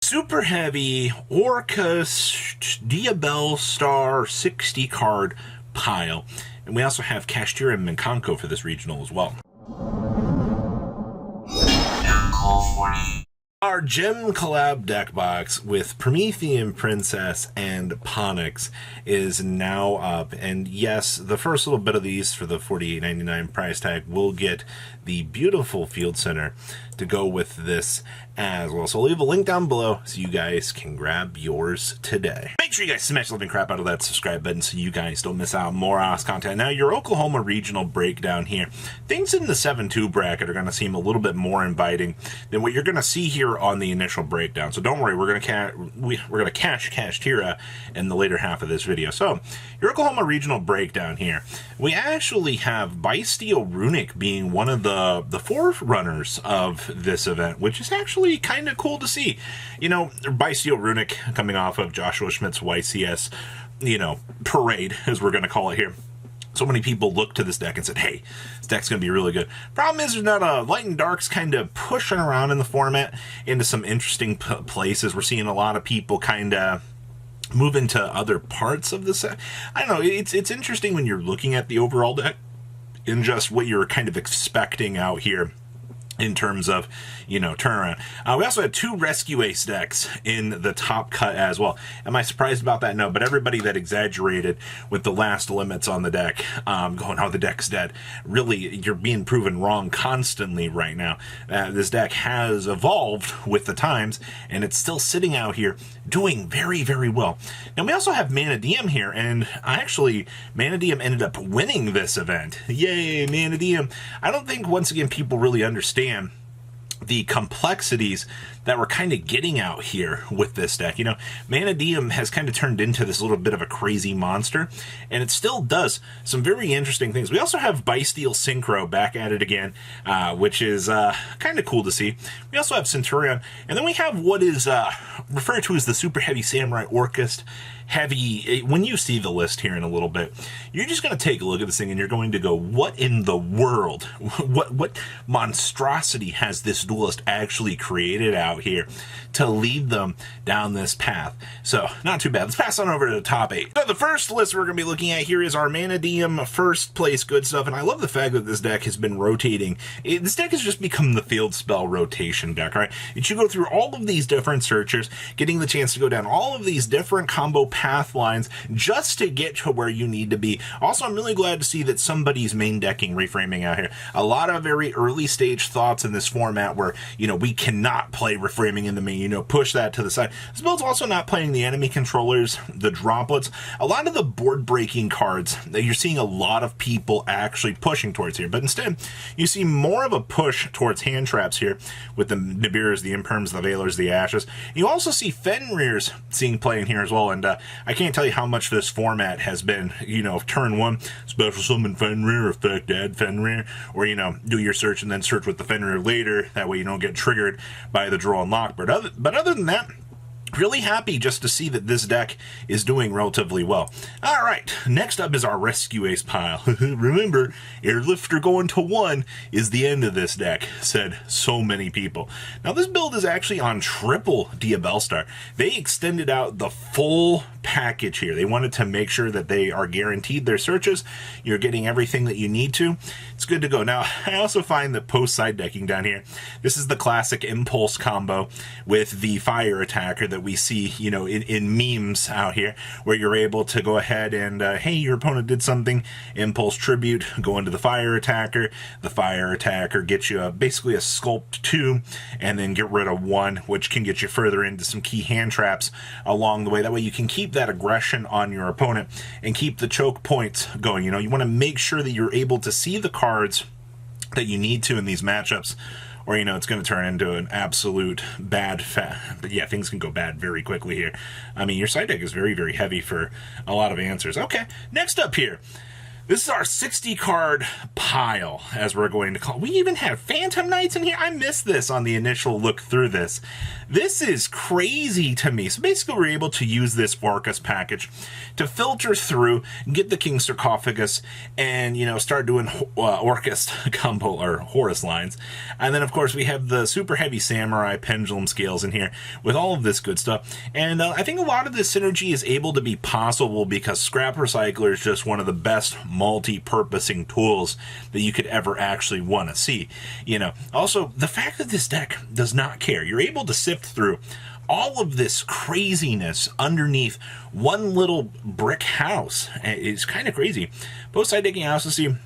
Super heavy Orcus Diabel Star 60 card pile. And we also have Kashtira and Minkanko for this regional as well. Our gem collab deck box with Promethean Princess and Ponix is now up, and yes, the first little bit of these for the $48.99 price tag will get the beautiful Field Center to go with this as well. So I'll leave a link down below so you guys can grab yours today. Make sure you guys smash the living crap out of that subscribe button so you guys don't miss out on more awesome content. Now, your Oklahoma regional breakdown here. Things in the 7-2 bracket are going to seem a little bit more inviting than what you're going to see here on the initial breakdown. So don't worry, we're going to cash Kashtira in the later half of this video. So your Oklahoma regional breakdown here. We actually have Bysteel Runic being one of the forerunners of this event, which is actually kind of cool to see. You know, Bysteel Runic coming off of Joshua Schmidt's YCS, parade, as we're going to call it here. So many people looked to this deck and said, hey, this deck's going to be really good. Problem is, there's not a Light and Dark's kind of pushing around in the format into some interesting places. We're seeing a lot of people kind of move into other parts of the set. I don't know, it's interesting when you're looking at the overall deck and just what you're kind of expecting out here in terms of, turnaround. We also had 2 Rescue Ace decks in the top cut as well. Am I surprised about that? No, but everybody that exaggerated with the last limits on the deck, going, oh, the deck's dead. Really, you're being proven wrong constantly right now. This deck has evolved with the times, and it's still sitting out here doing very, very well. Now, we also have Manadium here, and actually, Manadium ended up winning this event. Yay, Manadium. I don't think, once again, people really understand the complexities that we're kind of getting out here with this deck. Manadium has kind of turned into this little bit of a crazy monster, and it still does some very interesting things. We also have Bysteel Synchro back at it again, which is kind of cool to see. We also have Centurion, and then we have what is referred to as the Super Heavy Samurai Orcust Heavy. When you see the list here in a little bit, you're just going to take a look at this thing and you're going to go, what in the world? What monstrosity has this duelist actually created out here to lead them down this path? So, not too bad. Let's pass on over to the top 8. So the first list we're going to be looking at here is our Manadium first place good stuff, and I love the fact that this deck has been rotating. This deck has just become the field spell rotation deck, right? You should go through all of these different searchers, getting the chance to go down all of these different combo path lines just to get to where you need to be. Also, I'm really glad to see that somebody's main decking reframing out here. A lot of very early stage thoughts in this format where, we cannot play reframing in the main, push that to the side. This build's also not playing the enemy controllers, the droplets, a lot of the board breaking cards that you're seeing a lot of people actually pushing towards here. But instead, you see more of a push towards hand traps here with the Nibirs, the Imperms, the Valors, the Ashes. You also see Fenrir's seeing play in here as well, and I can't tell you how much this format has been, turn 1, special summon Fenrir, effect add Fenrir, or, do your search and then search with the Fenrir later. That way you don't get triggered by the draw and lock. But other than that, really happy just to see that this deck is doing relatively well. All right, next up is our Rescue Ace pile. Remember, Airlifter going to 1 is the end of this deck, said so many people. Now, this build is actually on triple Diabellstar. They extended out the full package here. They wanted to make sure that they are guaranteed their searches. You're getting everything that you need to. It's good to go. Now, I also find that post-side decking down here, this is the classic Impulse combo with the Fire Attacker that we see, in memes out here, where you're able to go ahead and, hey, your opponent did something, Impulse Tribute, go into the Fire Attacker. The Fire Attacker gets you basically a Sculpt 2, and then get rid of 1, which can get you further into some key hand traps along the way. That way you can keep that aggression on your opponent and keep the choke points going. You want to make sure that you're able to see the cards that you need to in these matchups, or, it's going to turn into an absolute bad but yeah, things can go bad very quickly here. I mean, your side deck is very, very heavy for a lot of answers. Okay, next up here, This is our 60 card pile, as we're going to call it. We even have Phantom Knights in here. I missed this on the initial look through this. This is crazy to me. So basically we're able to use this Orcus package to filter through, get the King Sarcophagus, and, you know, start doing Orcus combo or Horus lines. And then, of course, we have the super heavy Samurai pendulum scales in here with all of this good stuff. And I think a lot of this synergy is able to be possible because Scrap Recycler is just one of the best multi-purposing tools that you could ever actually want to see. You know, also the fact that this deck does not care. You're able to sift through all of this craziness underneath one little brick house. It's kind of crazy. Both side decking houses, you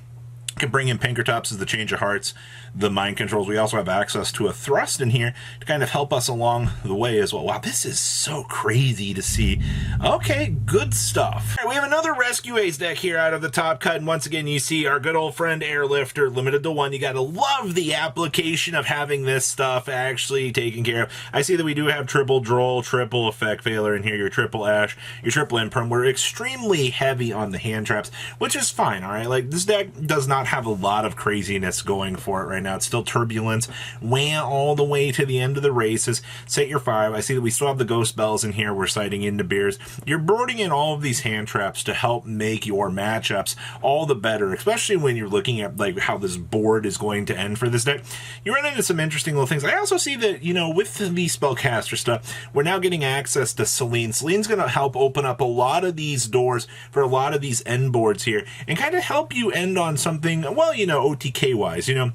can bring in Pinkertops as the Change of Hearts, the Mind Controls. We also have access to a Thrust in here to kind of help us along the way as well. Wow, this is so crazy to see. Okay, good stuff. All right, we have another Rescue Ace deck here out of the top cut, and once again, you see our good old friend Airlifter, limited to 1. You gotta love the application of having this stuff actually taken care of. I see that we do have triple Droll, triple Effect Failure in here, your triple Ash, your triple Imperm. We're extremely heavy on the hand traps, which is fine, all right? Like, this deck does not have a lot of craziness going for it right now. It's still Turbulence, way all the way to the end of the races. Set your 5. I see that we still have the Ghost Bells in here. We're sighting into beers. You're boarding in all of these hand traps to help make your matchups all the better, especially when you're looking at like how this board is going to end for this deck. You run into some interesting little things. I also see that, you know, with the Spellcaster stuff, we're now getting access to Selene. Selene's going to help open up a lot of these doors for a lot of these end boards here and kind of help you end on something, well, you know, OTK-wise, you know.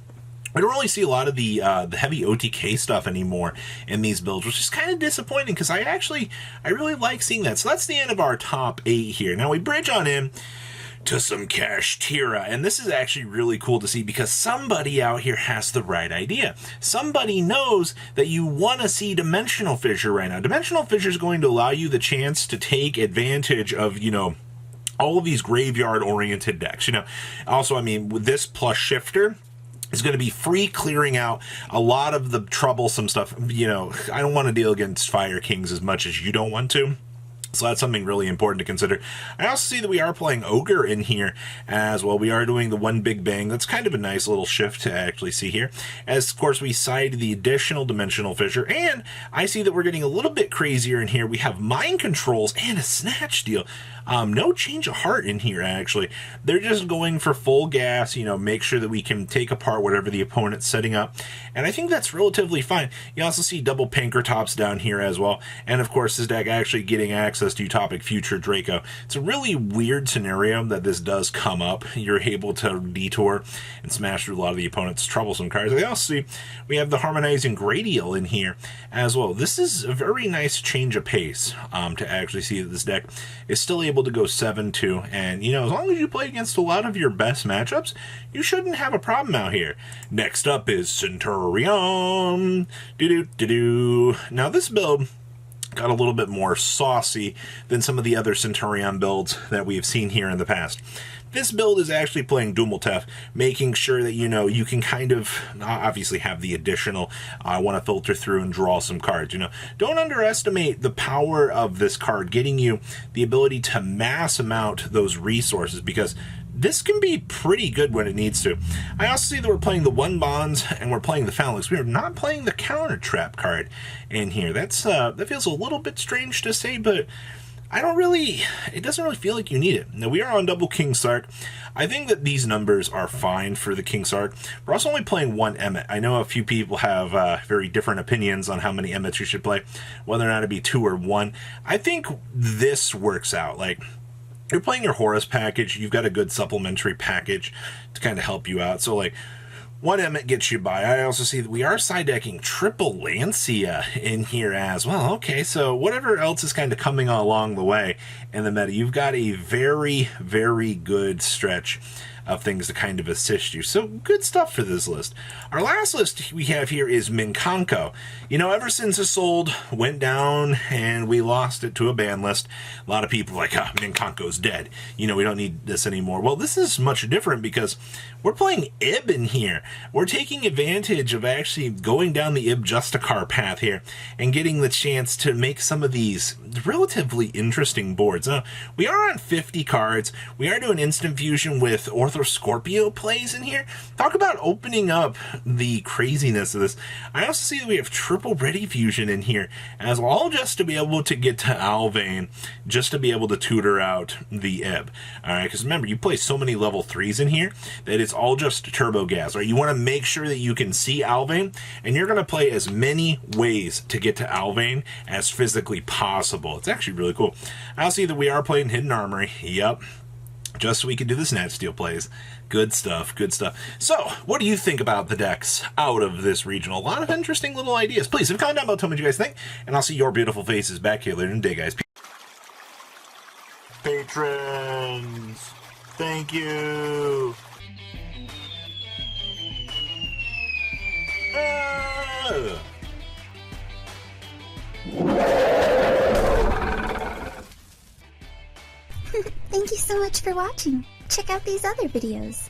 I don't really see a lot of the heavy OTK stuff anymore in these builds, which is kind of disappointing because I really like seeing that. So that's the end of our top 8 here. Now we bridge on in to some Kashtira, and this is actually really cool to see because somebody out here has the right idea. Somebody knows that you want to see Dimensional Fissure right now. Dimensional Fissure is going to allow you the chance to take advantage of, you know, all of these graveyard-oriented decks. You know, also, I mean, with this plus Shifter, is going to be free clearing out a lot of the troublesome stuff. You know, I don't want to deal against Fire Kings as much as you don't want to. So that's something really important to consider. I also see that we are playing Ogre in here as well. We are doing the One Big Bang. That's kind of a nice little shift to actually see here. As, of course, we side the additional Dimensional Fissure. And I see that we're getting a little bit crazier in here. We have Mind Controls and a Snatch Deal. No Change of Heart in here, actually. They're just going for full gas, you know, make sure that we can take apart whatever the opponent's setting up. And I think that's relatively fine. You also see double Pinkertops down here as well. And, of course, this deck actually getting access to Utopic Future Draco. It's a really weird scenario that this does come up. You're able to detour and smash through a lot of the opponent's troublesome cards. I also see we have the Harmonizing Gradial in here as well. This is a very nice change of pace to actually see that this deck is still able to go 7-2, and you know, as long as you play against a lot of your best matchups, you shouldn't have a problem out here. Next up is Centurion. Now this build got a little bit more saucy than some of the other Centurion builds that we have seen here in the past. This build is actually playing Dumaltef, making sure that, you know, you can kind of obviously have the additional, I want to filter through and draw some cards, you know. Don't underestimate the power of this card, getting you the ability to mass amount those resources, because this can be pretty good when it needs to. I also see that we're playing the One Bonds and we're playing the Phalanx. We are not playing the Counter Trap card in here. That's that feels a little bit strange to say, but it doesn't really feel like you need it. Now, we are on double King Sark. I think that these numbers are fine for the King Sark. We're also only playing one Emmet. I know a few people have very different opinions on how many Emmets you should play, whether or not it be 2 or 1. I think this works out. Like, you're playing your Horus package, you've got a good supplementary package to kind of help you out. So, like, 1 Emmet gets you by. I also see that we are side decking triple Lancia in here as well. Okay, so whatever else is kind of coming along the way in the meta, you've got a very, very good stretch of things to kind of assist you. So good stuff for this list. Our last list we have here is Minkanko. You know, ever since Isolde went down and we lost it to a ban list, a lot of people are like, ah, Minkanko's dead. You know, we don't need this anymore. Well, this is much different because we're playing Ib in here. We're taking advantage of actually going down the Ib Justicar path here and getting the chance to make some of these relatively interesting boards. Now, we are on 50 cards. We are doing instant fusion with Ortho Scorpio plays in here. Talk about opening up the craziness of this. I also see that we have triple ready fusion in here as well, just to be able to get to Alvain, just to be able to tutor out the Ib. All right, because remember, you play so many level 3s in here that it's all just turbo gas, right? You want to make sure that you can see Alvain, and you're going to play as many ways to get to Alvain as physically possible. It's actually really cool. I'll see that we are playing Hidden Armory. Yep. Just so we can do the Snatch Steal plays. Good stuff, good stuff. So, what do you think about the decks out of this regional? A lot of interesting little ideas. Please, leave a comment down below, tell me what you guys think, and I'll see your beautiful faces back here later in the day, guys. Patrons, thank you. Thank you so much for watching. Check out these other videos.